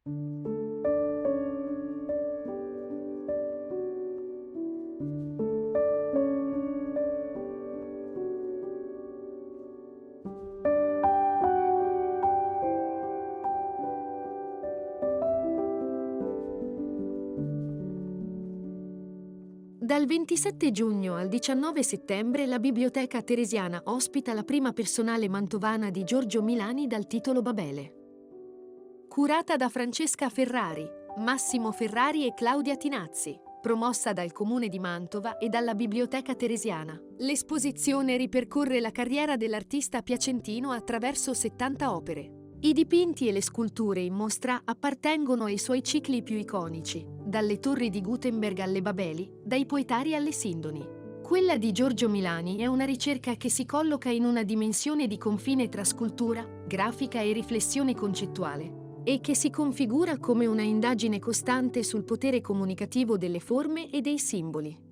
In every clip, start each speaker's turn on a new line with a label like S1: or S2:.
S1: Dal 27 giugno al 19 settembre la Biblioteca Teresiana ospita la prima personale mantovana di Giorgio Milani dal titolo Babele. Curata da Francesca Ferrari, Massimo Ferrari e Claudia Tinazzi, promossa dal Comune di Mantova e dalla Biblioteca Teresiana, l'esposizione ripercorre la carriera dell'artista piacentino attraverso 70 opere. I dipinti e le sculture in mostra appartengono ai suoi cicli più iconici, dalle torri di Gutenberg alle Babeli, dai Poetari alle Sindoni. Quella di Giorgio Milani è una ricerca che si colloca in una dimensione di confine tra scultura, grafica e riflessione concettuale, e che si configura come una indagine costante sul potere comunicativo delle forme e dei simboli.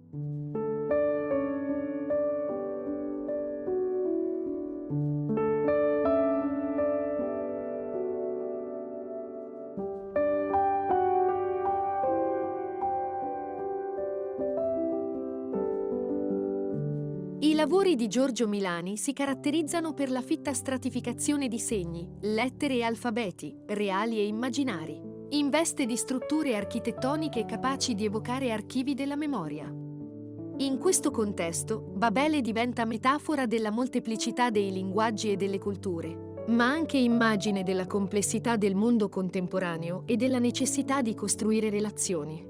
S1: I lavori di Giorgio Milani si caratterizzano per la fitta stratificazione di segni, lettere e alfabeti, reali e immaginari, in veste di strutture architettoniche capaci di evocare archivi della memoria. In questo contesto, Babele diventa metafora della molteplicità dei linguaggi e delle culture, ma anche immagine della complessità del mondo contemporaneo e della necessità di costruire relazioni.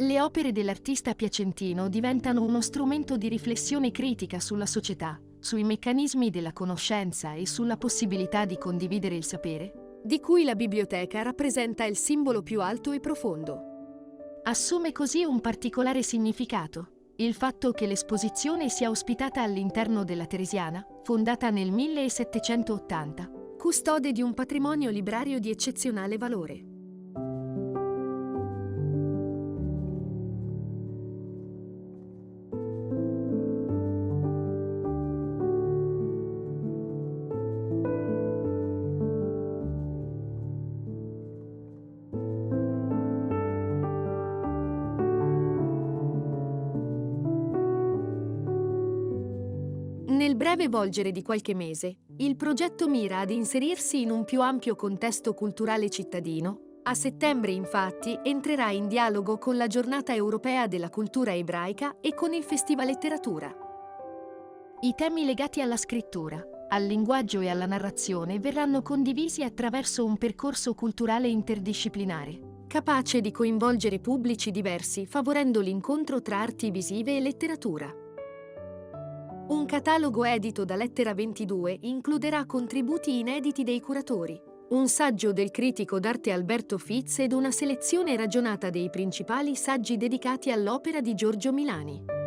S1: Le opere dell'artista piacentino diventano uno strumento di riflessione critica sulla società, sui meccanismi della conoscenza e sulla possibilità di condividere il sapere, di cui la biblioteca rappresenta il simbolo più alto e profondo. Assume così un particolare significato il fatto che l'esposizione sia ospitata all'interno della Teresiana, fondata nel 1780, custode di un patrimonio librario di eccezionale valore. Nel breve volgere di qualche mese, il progetto mira ad inserirsi in un più ampio contesto culturale cittadino. A settembre, infatti, entrerà in dialogo con la Giornata Europea della Cultura Ebraica e con il Festival Letteratura. I temi legati alla scrittura, al linguaggio e alla narrazione verranno condivisi attraverso un percorso culturale interdisciplinare, capace di coinvolgere pubblici diversi, favorendo l'incontro tra arti visive e letteratura. Un catalogo edito da Lettera 22 includerà contributi inediti dei curatori, un saggio del critico d'arte Alberto Fitz ed una selezione ragionata dei principali saggi dedicati all'opera di Giorgio Milani.